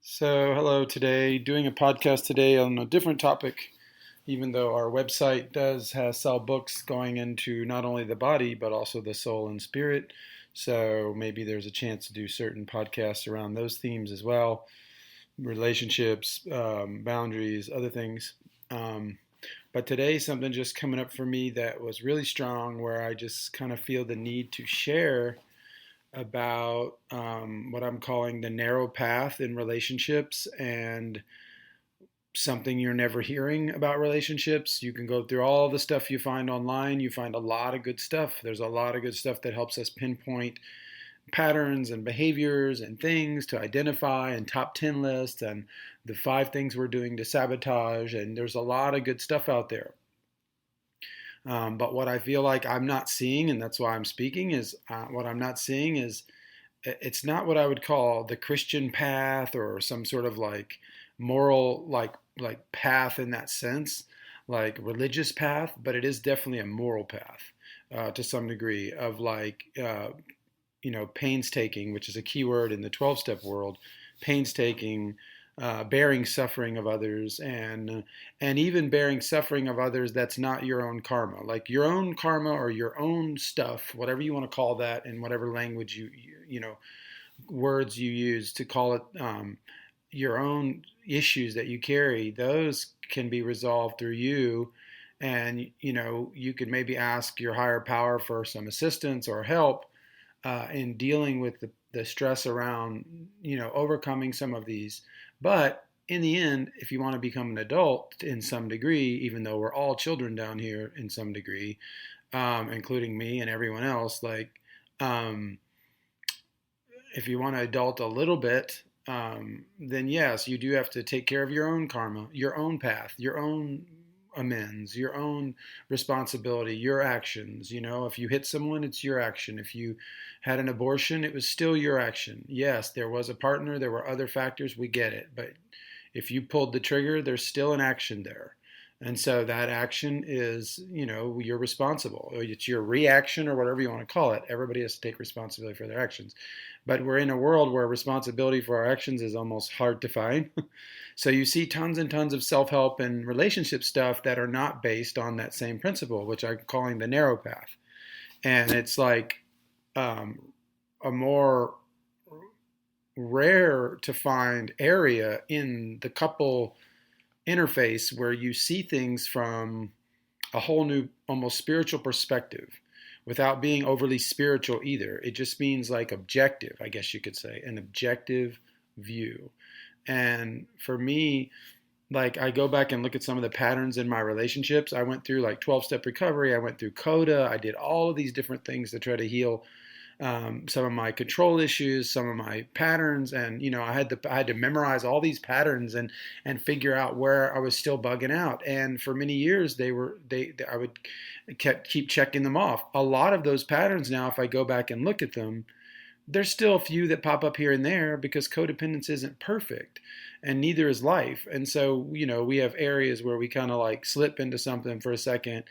Hello today. Doing a podcast today on a different topic, even though our website does has sell books going into not only the body but also the soul and spirit. So maybe there's a chance to do certain podcasts around those themes as well, relationships, boundaries, other things. Um, but today, something just coming up for me that was really strong, where I just kind of feel the need to share about what I'm calling the narrow path in relationships and something you're never hearing about relationships. You can go through all the stuff you find online. You find a lot of good stuff. There's a lot of good stuff that helps us pinpoint patterns and behaviors and things to identify and top 10 lists and the 5 things we're doing to sabotage. And there's a lot of good stuff out there. But what I feel like I'm not seeing, and that's why I'm speaking, is what I'm not seeing is it's not what I would call the Christian path or some sort of like moral like path in that sense, like religious path, but it is definitely a moral path to some degree of painstaking, which is a key word in the 12-step world, painstaking, bearing suffering of others, and even bearing suffering of others that's not your own karma, like your own karma or your own stuff, whatever you want to call that, in whatever language you words you use to call it, your own issues that you carry. Those can be resolved through you, and you could maybe ask your higher power for some assistance or help in dealing with the stress around, overcoming some of these. But in the end, if you want to become an adult in some degree, even though we're all children down here in some degree, including me and everyone else, um, if you want to adult a little bit, then yes, you do have to take care of your own karma, your own path, your own amends, your own responsibility, your actions. If you hit someone, it's your action. If you had an abortion, it was still your action. Yes, there was a partner, there were other factors, we get it. But if you pulled the trigger, there's still an action there. And so that action is, you're responsible. It's your reaction or whatever you want to call it. Everybody has to take responsibility for their actions. But we're in a world where responsibility for our actions is almost hard to find. So you see tons and tons of self-help and relationship stuff that are not based on that same principle, which I'm calling the narrow path. And it's like a more rare to find area in the couple interface where you see things from a whole new, almost spiritual perspective without being overly spiritual either. It just means like objective, I guess you could say, an objective view. And for me, like I go back and look at some of the patterns in my relationships. I went through like 12-step recovery. I went through CODA. I did all of these different things to try to heal some of my control issues, some of my patterns, and I had to memorize all these patterns and figure out where I was still bugging out. And for many years, I would keep checking them off. A lot of those patterns now, if I go back and look at them, there's still a few that pop up here and there because codependence isn't perfect, and neither is life. And so, we have areas where we kind of like slip into something for a second,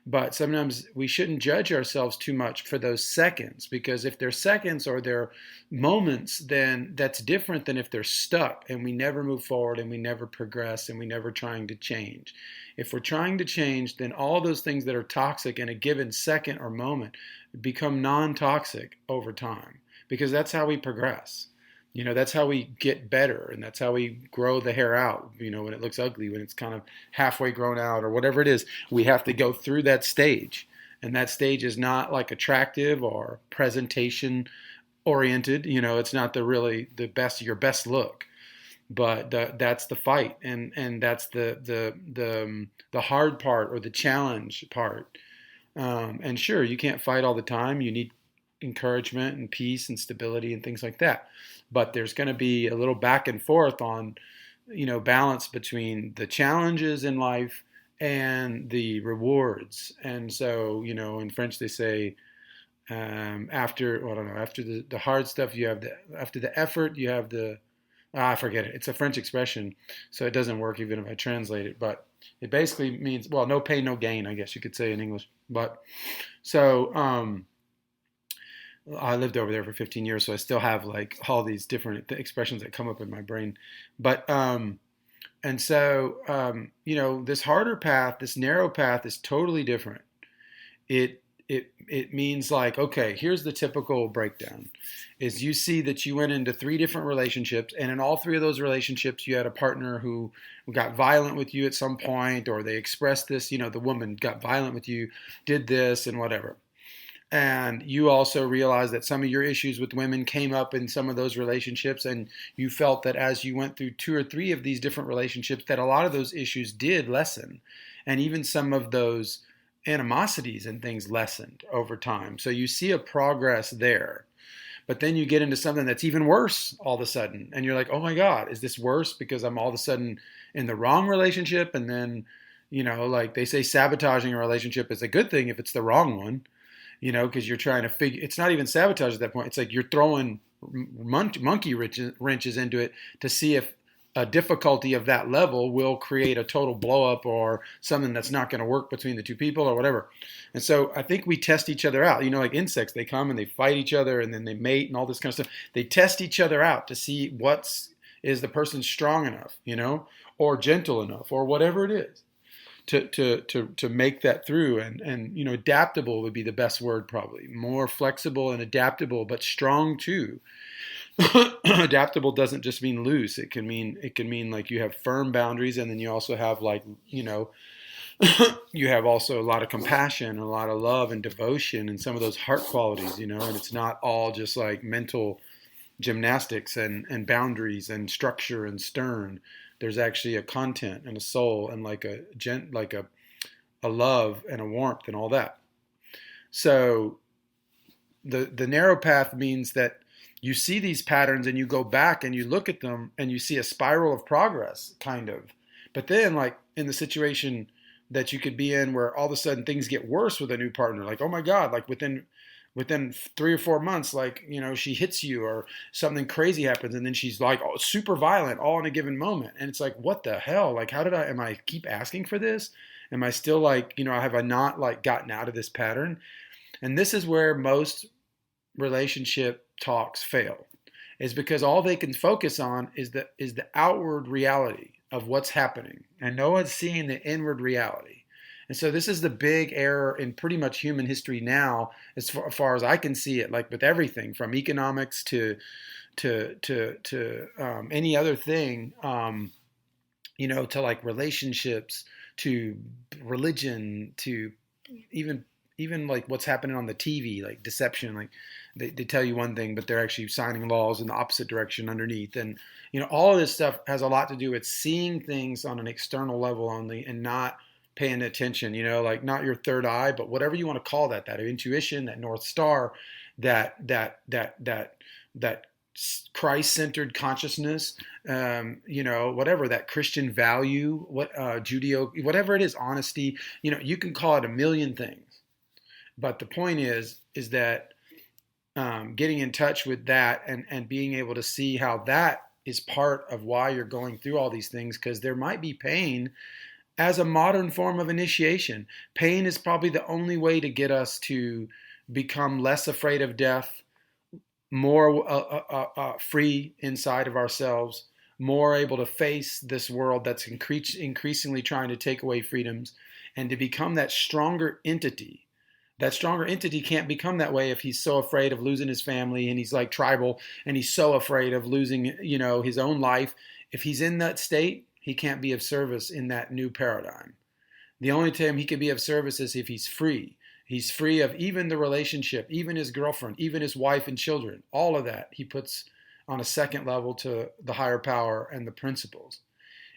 but sometimes we shouldn't judge ourselves too much for those seconds, because if they're seconds or they're moments, then that's different than if they're stuck and we never move forward and we never progress and we never trying to change. If we're trying to change, then all those things that are toxic in a given second or moment become non-toxic over time, because that's how we progress. That's how we get better, and that's how we grow the hair out, when it looks ugly, when it's kind of halfway grown out or whatever it is. We have to go through that stage, and that stage is not like attractive or presentation oriented. It's not the best, your best look, but that's the fight, and that's the hard part or the challenge part. And sure, you can't fight all the time. You need encouragement and peace and stability and things like that. But there's going to be a little back and forth on, balance between the challenges in life and the rewards. And so, in French they say, after, well, I don't know, after the hard stuff, after the effort, you have I forget it. It's a French expression, so it doesn't work even if I translate it. But it basically means, well, no pain, no gain, I guess you could say in English. But so, I lived over there for 15 years, so I still have like all these different expressions that come up in my brain. But and so this harder path, this narrow path, is totally different. It means like, okay, here's the typical breakdown: is you see that you went into three different relationships, and in all three of those relationships, you had a partner who got violent with you at some point, or they expressed this. The woman got violent with you, did this, and whatever. And you also realize that some of your issues with women came up in some of those relationships, and you felt that as you went through two or three of these different relationships, that a lot of those issues did lessen, and even some of those animosities and things lessened over time. So you see a progress there. But then you get into something that's even worse all of a sudden, and you're like, oh my God, is this worse because I'm all of a sudden in the wrong relationship? And then, like they say, sabotaging a relationship is a good thing if it's the wrong one, because you're trying to figure, it's not even sabotage at that point. It's like you're throwing monkey wrenches into it to see if a difficulty of that level will create a total blow up or something that's not going to work between the two people or whatever. And so I think we test each other out. Like insects, they come and they fight each other and then they mate and all this kind of stuff. They test each other out to see is the person strong enough, or gentle enough, or whatever it is, to make that through. And adaptable would be the best word, probably. More flexible and adaptable, but strong too. Adaptable doesn't just mean loose. It can mean like you have firm boundaries, and then you also have like you have also a lot of compassion, a lot of love and devotion, and some of those heart qualities. And it's not all just like mental gymnastics and boundaries and structure and stern. There's actually a content and a soul and like a love and a warmth and all that. So the narrow path means that you see these patterns and you go back and you look at them and you see a spiral of progress, kind of. But then, like in the situation that you could be in where all of a sudden things get worse with a new partner, like, oh my God, like within 3 or 4 months, like, she hits you or something crazy happens, and then she's like, oh, super violent all in a given moment. And it's like, what the hell? Like, am I keep asking for this? Am I still like, have I not like gotten out of this pattern? And this is where most relationship talks fail, is because all they can focus on is the outward reality of what's happening, and no one's seeing the inward reality. And so this is the big error in pretty much human history now, as far as I can see it, like with everything from economics to any other thing, to like relationships, to religion, to even like what's happening on the TV, like deception, like they tell you one thing, but they're actually signing laws in the opposite direction underneath. And, all of this stuff has a lot to do with seeing things on an external level only and not paying attention, like not your third eye, but whatever you want to call that intuition, that North Star, that Christ-centered consciousness, whatever, that Christian value, whatever it is, honesty, you can call it a million things. But the point is that getting in touch with that and being able to see how that is part of why you're going through all these things, because there might be pain as a modern form of initiation. Pain is probably the only way to get us to become less afraid of death, more free inside of ourselves, more able to face this world that's increasingly trying to take away freedoms, and to become that stronger entity. That stronger entity can't become that way if he's so afraid of losing his family, and he's like tribal, and he's so afraid of losing, his own life. If he's in that state, he can't be of service in that new paradigm. The only time he can be of service is if he's free. He's free of even the relationship, even his girlfriend, even his wife and children. All of that he puts on a second level to the higher power and the principles.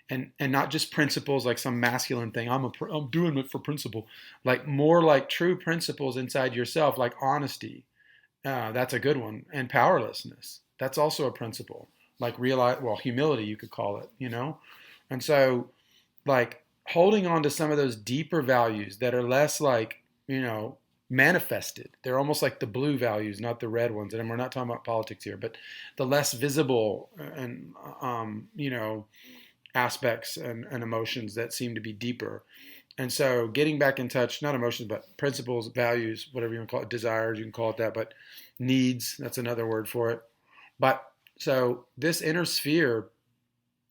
And not just principles like some masculine thing. I'm doing it for principle. Like more like true principles inside yourself, like honesty. That's a good one. And powerlessness. That's also a principle. Like humility, you could call it, And so, like, holding on to some of those deeper values that are less like, manifested. They're almost like the blue values, not the red ones. And we're not talking about politics here, but the less visible and, aspects and emotions that seem to be deeper. And so getting back in touch, not emotions, but principles, values, whatever you want to call it, desires, you can call it that, but needs, that's another word for it. But so this inner sphere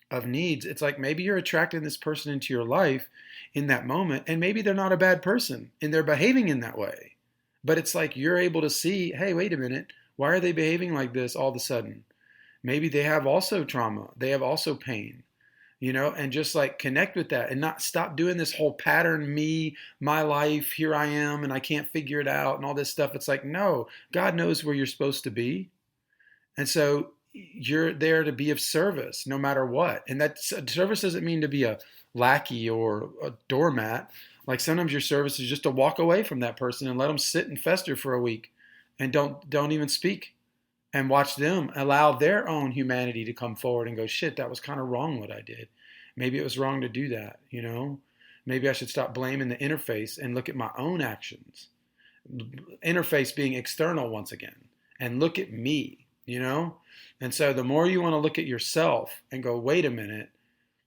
of needs, it's like maybe you're attracting this person into your life in that moment, and maybe they're not a bad person and they're behaving in that way. But it's like you're able to see, hey, wait a minute, why are they behaving like this all of a sudden? Maybe they have also trauma, they have also pain, and just like connect with that and not stop doing this whole pattern, me, my life, here I am, and I can't figure it out and all this stuff. It's like, no, God knows where you're supposed to be. And so you're there to be of service no matter what. And that service doesn't mean to be a lackey or a doormat. Like sometimes your service is just to walk away from that person and let them sit and fester for a week and don't even speak and watch them allow their own humanity to come forward and go, shit, that was kind of wrong what I did. Maybe it was wrong to do that, Maybe I should stop blaming the interface and look at my own actions. Interface being external once again, and look at me. And so the more you want to look at yourself and go, wait a minute,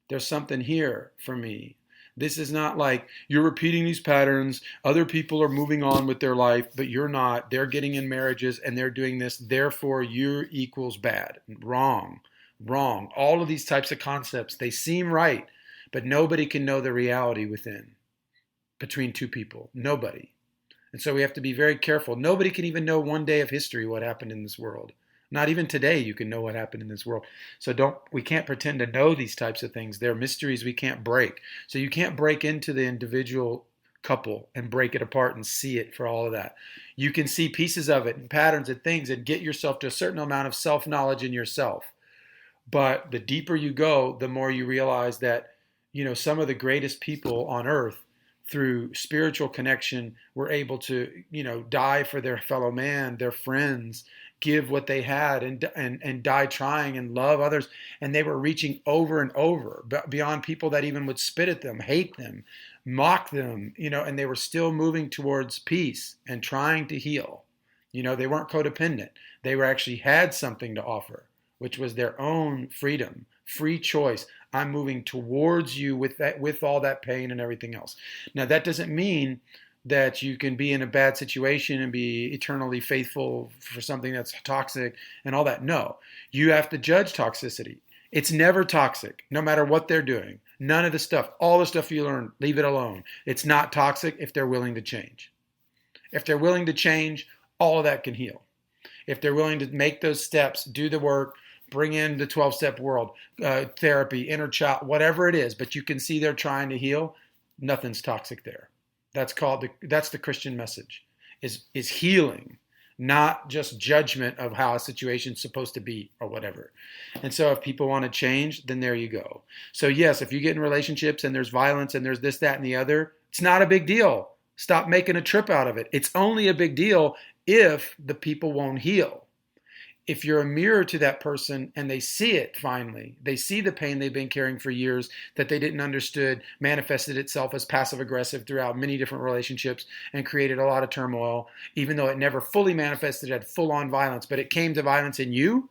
there's something here for me. This is not like you're repeating these patterns. Other people are moving on with their life, but you're not. They're getting in marriages and they're doing this. Therefore, you equals bad. Wrong. All of these types of concepts, they seem right, but nobody can know the reality between two people. Nobody. And so we have to be very careful. Nobody can even know one day of history what happened in this world. Not even today you can know what happened in this world. So we can't pretend to know these types of things. They're mysteries we can't break. So you can't break into the individual couple and break it apart and see it for all of that. You can see pieces of it and patterns and things and get yourself to a certain amount of self-knowledge in yourself. But the deeper you go, the more you realize that, some of the greatest people on earth through spiritual connection were able to, die for their fellow man, their friends, give what they had and die trying and love others. And they were reaching over and over beyond people that even would spit at them, hate them, mock them, and they were still moving towards peace and trying to heal. They weren't codependent. They were actually had something to offer, which was their own freedom, free choice. I'm moving towards you with all that pain and everything else. Now, that doesn't mean that you can be in a bad situation and be eternally faithful for something that's toxic and all that. No, you have to judge toxicity. It's never toxic, no matter what they're doing. None of the stuff, all the stuff you learn, leave it alone. It's not toxic if they're willing to change. If they're willing to change, all of that can heal. If they're willing to make those steps, do the work, bring in the 12-step world, therapy, inner child, whatever it is, but you can see they're trying to heal, nothing's toxic there. That's the Christian message, is healing, not just judgment of how a situation's supposed to be or whatever. And so if people want to change, then there you go. So yes, if you get in relationships and there's violence and there's this, that, and the other, it's not a big deal. Stop making a trip out of it. It's only a big deal if the people won't heal. If you're a mirror to that person and they see it finally, they see the pain they've been carrying for years that they didn't understood, manifested itself as passive aggressive throughout many different relationships and created a lot of turmoil, even though it never fully manifested at full-on violence, but it came to violence in you,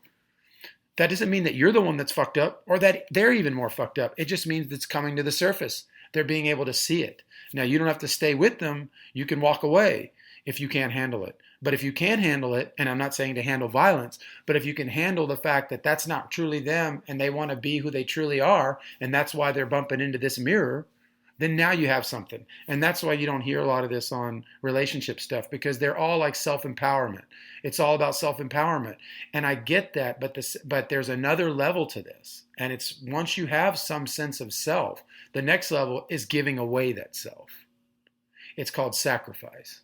that doesn't mean that you're the one that's fucked up or that they're even more fucked up. It just means it's coming to the surface. They're being able to see it. Now, you don't have to stay with them. You can walk away if you can't handle it. But if you can handle it, and I'm not saying to handle violence, but if you can handle the fact that that's not truly them and they want to be who they truly are, and that's why they're bumping into this mirror, then now you have something. And that's why you don't hear a lot of this on relationship stuff, because they're all like self-empowerment. It's all about self-empowerment. And I get that, but there's another level to this. And it's once you have some sense of self, the next level is giving away that self. It's called sacrifice.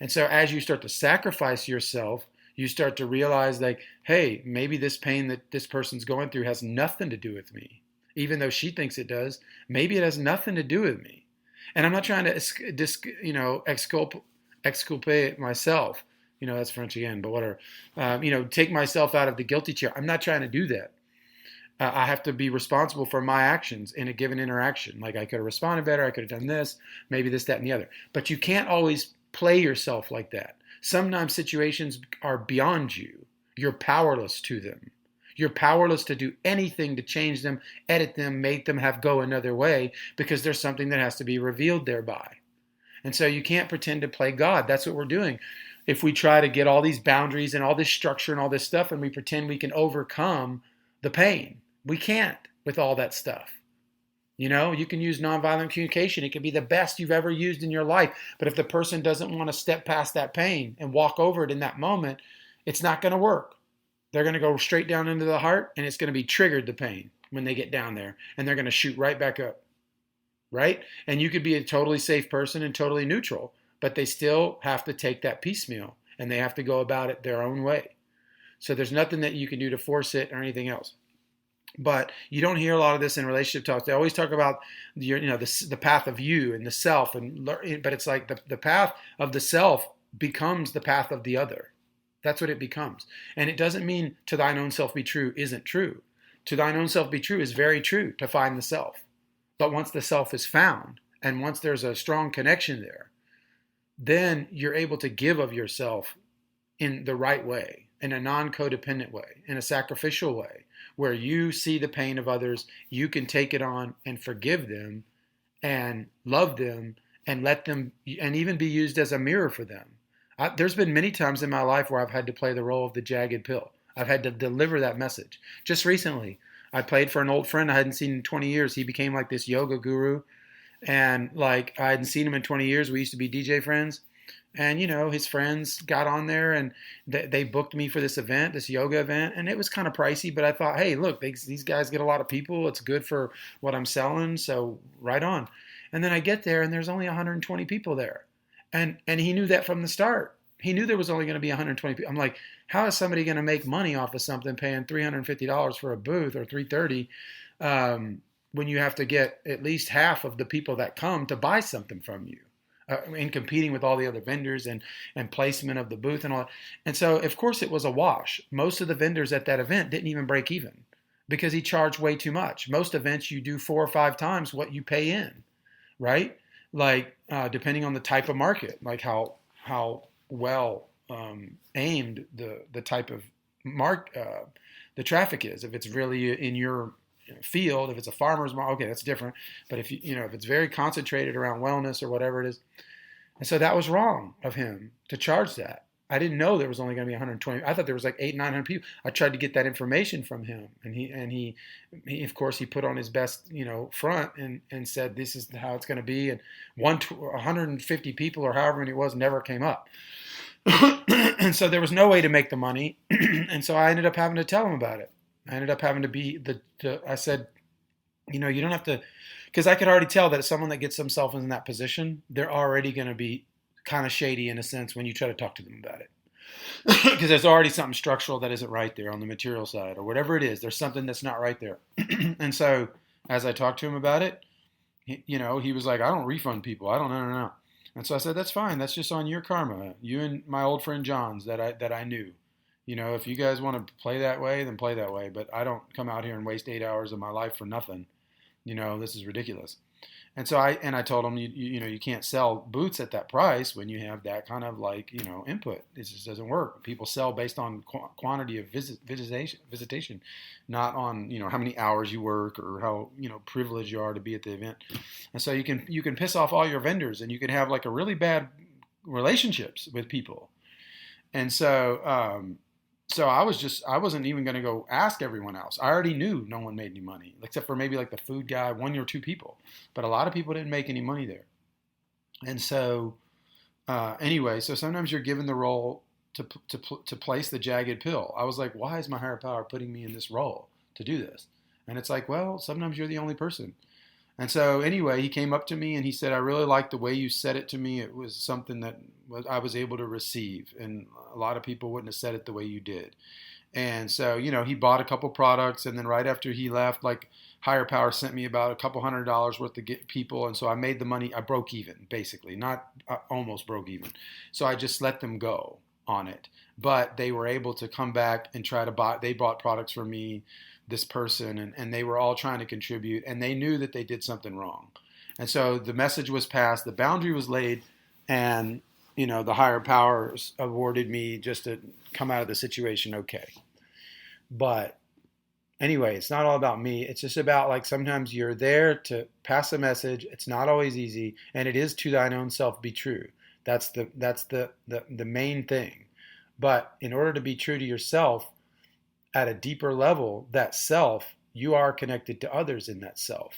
And so as you start to sacrifice yourself, you start to realize like, hey, maybe this pain that this person's going through has nothing to do with me. Even though she thinks it does, maybe it has nothing to do with me. And I'm not trying to, exculpate myself. That's French again, but whatever. Take myself out of the guilty chair. I'm not trying to do that. I have to be responsible for my actions in a given interaction. Like I could have responded better. I could have done this, maybe this, that, and the other. But you can't always play yourself like that. Sometimes situations are beyond you. You're powerless to them. You're powerless to do anything to change them, edit them, make them go another way, because there's something that has to be revealed thereby. And so you can't pretend to play God. That's what we're doing. If we try to get all these boundaries and all this structure and all this stuff, and we pretend we can overcome the pain, we can't with all that stuff. You can use nonviolent communication. It can be the best you've ever used in your life. But if the person doesn't want to step past that pain and walk over it in that moment, it's not going to work. They're going to go straight down into the heart, and it's going to be triggered, the pain, when they get down there. And they're going to shoot right back up. Right? And you could be a totally safe person and totally neutral, but they still have to take that piecemeal, and they have to go about it their own way. So there's nothing that you can do to force it or anything else. But you don't hear a lot of this in relationship talks. They always talk about the path of you and the self, but it's like the path of the self becomes the path of the other. That's what it becomes. And it doesn't mean to thine own self be true isn't true. To thine own self be true is very true, to find the self. But once the self is found, and once there's a strong connection there, then you're able to give of yourself in the right way, in a non-codependent way, in a sacrificial way, where you see the pain of others, you can take it on and forgive them and love them and let them, and even be used as a mirror for them. There's been many times in my life where I've had to play the role of the jagged pill. I've had to deliver that message. Just recently, I played for an old friend I hadn't seen in 20 years. He became like this yoga guru. And like I hadn't seen him in 20 years. We used to be DJ friends. And, his friends got on there and they booked me for this event, this yoga event. And it was kind of pricey, but I thought, hey, look, these guys get a lot of people. It's good for what I'm selling. So right on. And then I get there and there's only 120 people there. And he knew that from the start. He knew there was only going to be 120 people. I'm like, how is somebody going to make money off of something paying $350 for a booth or $330 when you have to get at least half of the people that come to buy something from you? In competing with all the other vendors and placement of the booth and all that. And so, of course, it was a wash. Most of the vendors at that event didn't even break even because he charged way too much. Most events you do 4 or 5 times what you pay in, right? Like depending on the type of market, like how well aimed the type of the traffic is. If it's really in your field, if it's a farmer's market, okay, that's different. But if if it's very concentrated around wellness or whatever it is, and so that was wrong of him to charge that. I didn't know there was only going to be 120. I thought there was like 800-900 people. I tried to get that information from him, and he of course he put on his best front and said this is how it's going to be. And 150 people or however many it was never came up. And so there was no way to make the money, and so I ended up having to tell him about it. I ended up having to be I said, you don't have to, because I could already tell that someone that gets themselves in that position, they're already going to be kind of shady in a sense when you try to talk to them about it. Because there's already something structural that isn't right there on the material side or whatever it is. There's something that's not right there. And so as I talked to him about it, he was like, I don't refund people. I don't know. And so I said, that's fine. That's just on your karma. You and my old friend John's that I knew. If you guys want to play that way, then play that way. But I don't come out here and waste 8 hours of my life for nothing. This is ridiculous. And so I told him, you can't sell boots at that price when you have that kind of input. It just doesn't work. People sell based on quantity of visitation, not on, how many hours you work or how, privileged you are to be at the event. And so you can piss off all your vendors and you can have like a really bad relationships with people. And so, So I wasn't even going to go ask everyone else. I already knew no one made any money, except for maybe like the food guy, 1 or 2 people. But a lot of people didn't make any money there. And so anyway, so sometimes you're given the role to place the jagged pill. I was like, why is my higher power putting me in this role to do this? And it's like, well, sometimes you're the only person. And so anyway, he came up to me and he said, I really liked the way you said it to me. It was something that I was able to receive. And a lot of people wouldn't have said it the way you did. And so, he bought a couple products. And then right after he left, like higher power sent me about a couple $100 worth of people. And so I made the money. I broke even, basically. Almost broke even. So I just let them go on it. But they were able to come back and try to buy. They bought products for me, this person, and they were all trying to contribute, and they knew that they did something wrong. And so the message was passed, the boundary was laid, and the higher powers awarded me just to come out of the situation okay. But Anyway, it's not all about me. It's just about like sometimes you're there to pass a message. It's not always easy, and it is to thine own self be true. That's the main thing. But in order to be true to yourself at a deeper level, that self, you are connected to others in that self.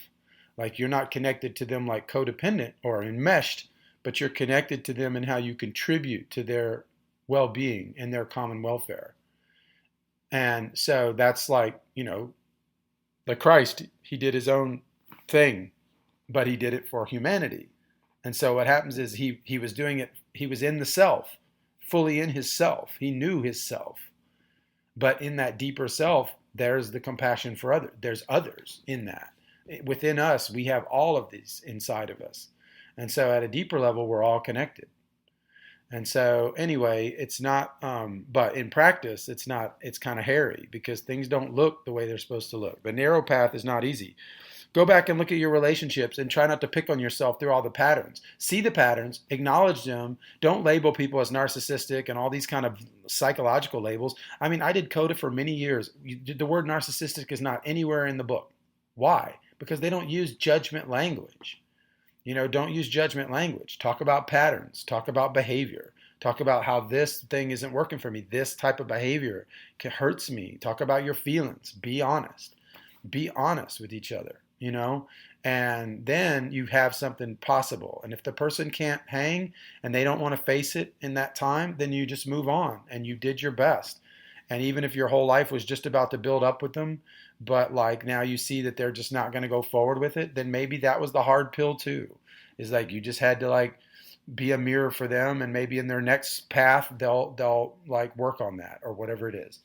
Like you're not connected to them like codependent or enmeshed, but you're connected to them in how you contribute to their well-being and their common welfare. And so that's like, like Christ, he did his own thing, but he did it for humanity. And so what happens is he was doing it, he was in the self, fully in his self. He knew his self. But in that deeper self, there's the compassion for others. There's others in that. Within us, we have all of these inside of us. And so at a deeper level, we're all connected. And so anyway, it's not, but in practice, it's kind of hairy because things don't look the way they're supposed to look. The narrow path is not easy. Go back and look at your relationships and try not to pick on yourself through all the patterns. See the patterns, acknowledge them. Don't label people as narcissistic and all these kind of psychological labels. I mean, I did CODA for many years. The word narcissistic is not anywhere in the book. Why? Because they don't use judgment language. Don't use judgment language. Talk about patterns. Talk about behavior. Talk about how this thing isn't working for me. This type of behavior hurts me. Talk about your feelings. Be honest. Be honest with each other, and then you have something possible. And if the person can't hang and they don't want to face it in that time, then you just move on and you did your best. And even if your whole life was just about to build up with them, but like now you see that they're just not going to go forward with it, then maybe that was the hard pill too. Is like you just had to like be a mirror for them, and maybe in their next path they'll like work on that or whatever it is.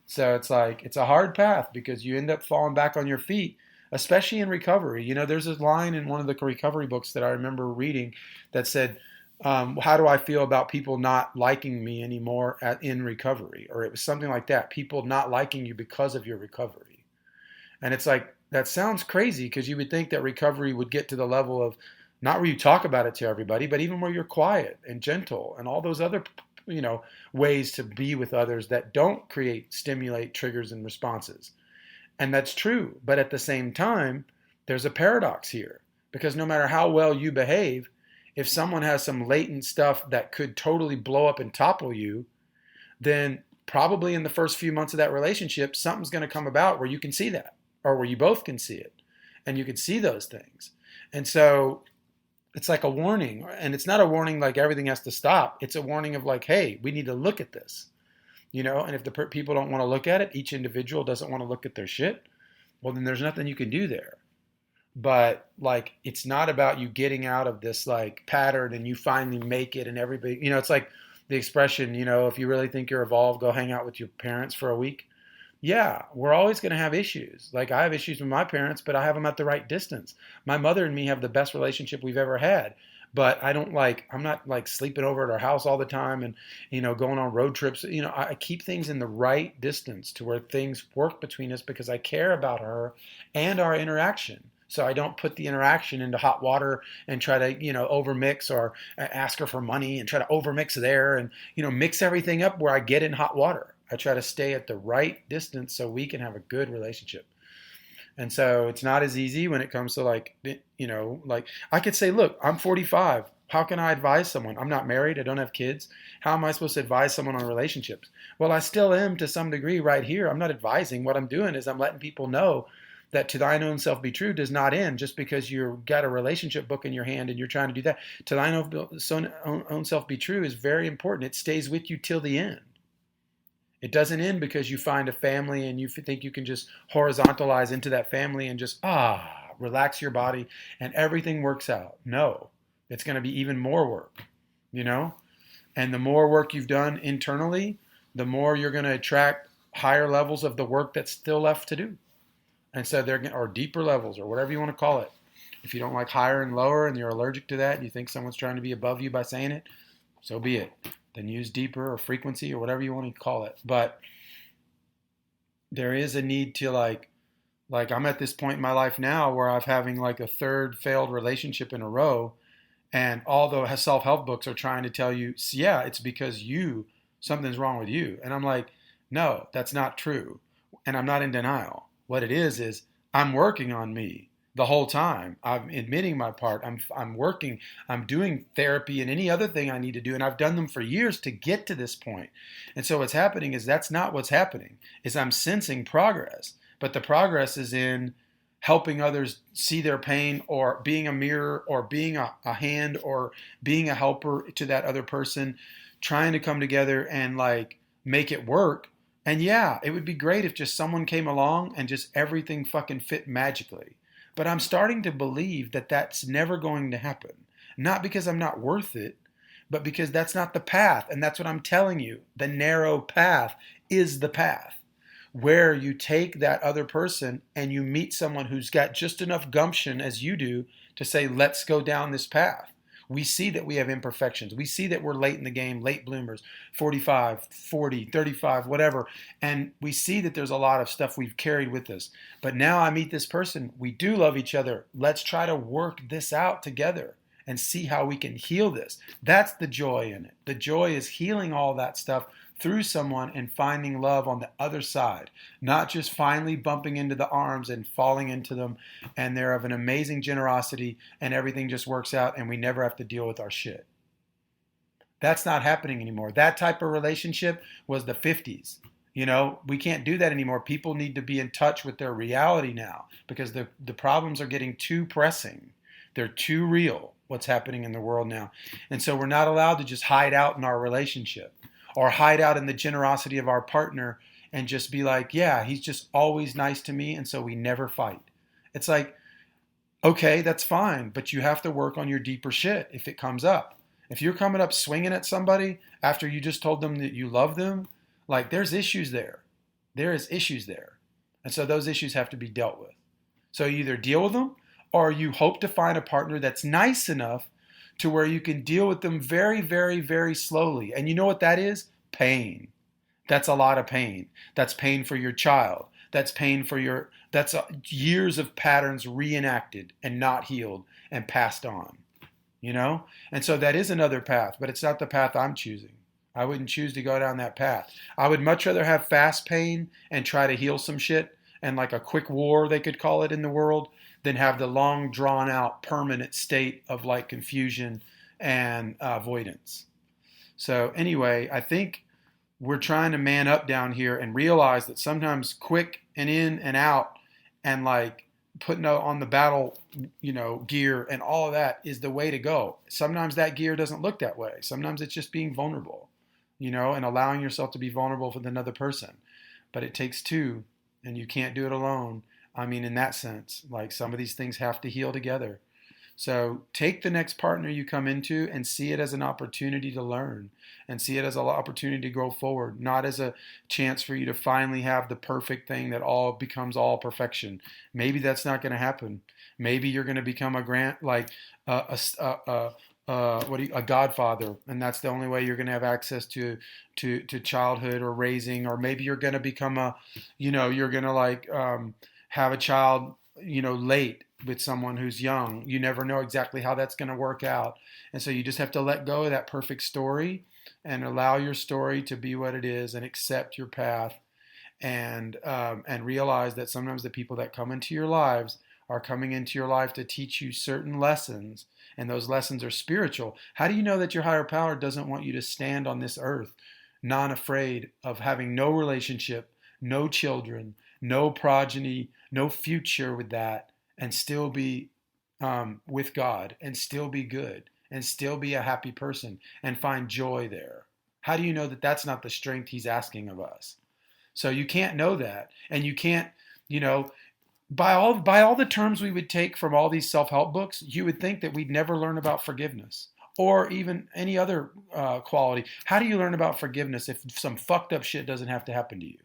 So it's like it's a hard path because you end up falling back on your feet, especially in recovery. There's a line in one of the recovery books that I remember reading that said, how do I feel about people not liking me anymore in recovery? Or it was something like that. People not liking you because of your recovery. And it's like, that sounds crazy because you would think that recovery would get to the level of not where you talk about it to everybody, but even where you're quiet and gentle and all those other, ways to be with others that don't stimulate triggers and responses. And that's true. But at the same time, there's a paradox here because no matter how well you behave, if someone has some latent stuff that could totally blow up and topple you, then probably in the first few months of that relationship, something's going to come about where you can see that, or where you both can see it, and you can see those things. And so it's like a warning, and it's not a warning like everything has to stop. It's a warning of like, hey, we need to look at this, and if the people don't want to look at it, each individual doesn't want to look at their shit, well, then there's nothing you can do there. But like, it's not about you getting out of this like pattern and you finally make it and everybody, it's like the expression, if you really think you're evolved, go hang out with your parents for a week. Yeah, we're always going to have issues. Like I have issues with my parents, but I have them at the right distance. My mother and me have the best relationship we've ever had. But I'm not like sleeping over at our house all the time and, going on road trips. I keep things in the right distance to where things work between us because I care about her and our interaction. So I don't put the interaction into hot water and try to, overmix or ask her for money and try to overmix there and, mix everything up where I get in hot water. I try to stay at the right distance so we can have a good relationship. And so it's not as easy when it comes to like I could say, look, I'm 45. How can I advise someone? I'm not married. I don't have kids. How am I supposed to advise someone on relationships? Well, I still am to some degree right here. I'm not advising. What I'm doing is I'm letting people know that to thine own self be true does not end just because you've got a relationship book in your hand and you're trying to do that. To thine own self be true is very important. It stays with you till the end. It doesn't end because you find a family and you think you can just horizontalize into that family and just, relax your body and everything works out. No, it's going to be even more work, and the more work you've done internally, the more you're going to attract higher levels of the work that's still left to do. And so or deeper levels or whatever you want to call it. If you don't like higher and lower and you're allergic to that and you think someone's trying to be above you by saying it, so be it. Then use deeper or frequency or whatever you want to call it. But there is a need to like I'm at this point in my life now where I'm having like a third failed relationship in a row. And all the self-help books are trying to tell you, yeah, it's because something's wrong with you. And I'm like, no, that's not true. And I'm not in denial. What it is I'm working on me the whole time. I'm admitting my part. I'm working. I'm doing therapy and any other thing I need to do, and I've done them for years to get to this point. And so what's happening is that's not what's happening. Is I'm sensing progress, but the progress is in helping others see their pain, or being a mirror, or being a hand, or being a helper to that other person, trying to come together and like make it work. And yeah, it would be great if just someone came along and just everything fucking fit magically. But I'm starting to believe that that's never going to happen. Not because I'm not worth it, but because that's not the path. And that's what I'm telling you. The narrow path is the path, where you take that other person and you meet someone who's got just enough gumption as you do to say, let's go down this path. We see that we have imperfections. We see that we're late in the game, late bloomers, 45, 40, 35, whatever. And we see that there's a lot of stuff we've carried with us. But now I meet this person. We do love each other. Let's try to work this out together and see how we can heal this. That's the joy in it. The joy is healing all that stuff through someone and finding love on the other side, not just finally bumping into the arms and falling into them, and they're of an amazing generosity and everything just works out and we never have to deal with our shit. That's not happening anymore. That type of relationship was the 50s. You know, we can't do that anymore. People need to be in touch with their reality now, because the problems are getting too pressing. They're too real, what's happening in the world now. And so we're not allowed to just hide out in our relationship, or hide out in the generosity of our partner and just be like, yeah, he's just always nice to me, and so we never fight. It's like, okay, that's fine, but you have to work on your deeper shit if it comes up. If you're coming up swinging at somebody after you just told them that you love them, like, there's issues there. There is issues there. And so those issues have to be dealt with. So you either deal with them, or you hope to find a partner that's nice enough to where you can deal with them very, very, very slowly. And you know what that is? Pain. That's a lot of pain. That's pain for your child. That's pain for that's years of patterns reenacted and not healed and passed on, you know? And so that is another path, but it's not the path I'm choosing. I wouldn't choose to go down that path. I would much rather have fast pain and try to heal some shit, and like a quick war, they could call it in the world, than have the long drawn out permanent state of like confusion and avoidance. So anyway, I think we're trying to man up down here and realize that sometimes quick and in and out and like putting on the battle, gear and all of that is the way to go. Sometimes that gear doesn't look that way. Sometimes it's just being vulnerable, and allowing yourself to be vulnerable with another person. But it takes two, and you can't do it alone. I mean, in that sense, like, some of these things have to heal together. So take the next partner you come into and see it as an opportunity to learn, and see it as an opportunity to grow forward, not as a chance for you to finally have the perfect thing that all becomes all perfection. Maybe that's not going to happen. Maybe you're going to become a godfather, and that's the only way you're going to have access to childhood or raising. Or maybe you're going to become you're going to have a child, late with someone who's young. You never know exactly how that's going to work out. And so you just have to let go of that perfect story and allow your story to be what it is, and accept your path, and realize that sometimes the people that come into your lives are coming into your life to teach you certain lessons, and those lessons are spiritual. How do you know that your higher power doesn't want you to stand on this earth non-afraid of having no relationship, no children, no progeny, no future with that, and still be with God, and still be good, and still be a happy person, and find joy there? How do you know that that's not the strength he's asking of us? So you can't know that, and you can't, by all the terms we would take from all these self-help books, you would think that we'd never learn about forgiveness, or even any other quality. How do you learn about forgiveness if some fucked up shit doesn't have to happen to you?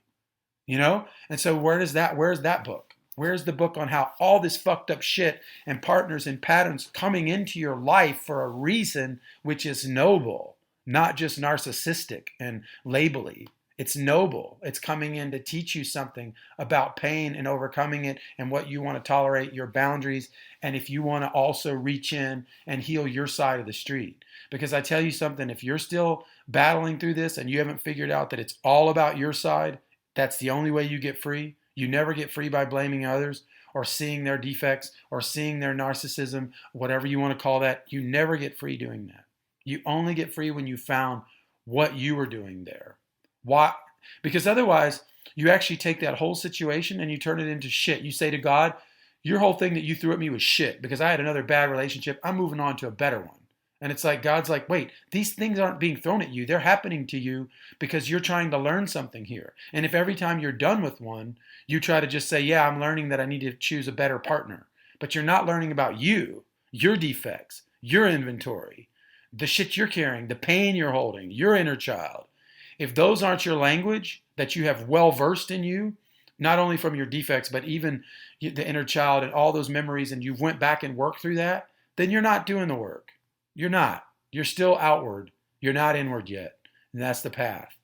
And so where's that book? Where's the book on how all this fucked up shit and partners and patterns coming into your life for a reason which is noble, not just narcissistic and labely? It's noble. It's coming in to teach you something about pain and overcoming it, and what you want to tolerate, your boundaries, and if you want to also reach in and heal your side of the street. Because I tell you something, if you're still battling through this and you haven't figured out that it's all about your side, that's the only way you get free. You never get free by blaming others or seeing their defects or seeing their narcissism, whatever you want to call that. You never get free doing that. You only get free when you found what you were doing there. Why? Because otherwise, you actually take that whole situation and you turn it into shit. You say to God, your whole thing that you threw at me was shit because I had another bad relationship. I'm moving on to a better one. And it's like, God's like, wait, these things aren't being thrown at you. They're happening to you because you're trying to learn something here. And if every time you're done with one, you try to just say, yeah, I'm learning that I need to choose a better partner. But you're not learning about you, your defects, your inventory, the shit you're carrying, the pain you're holding, your inner child. If those aren't your language that you have well versed in you, not only from your defects, but even the inner child and all those memories, and you've went back and worked through that, then you're not doing the work. You're not. You're still outward. You're not inward yet. And that's the path.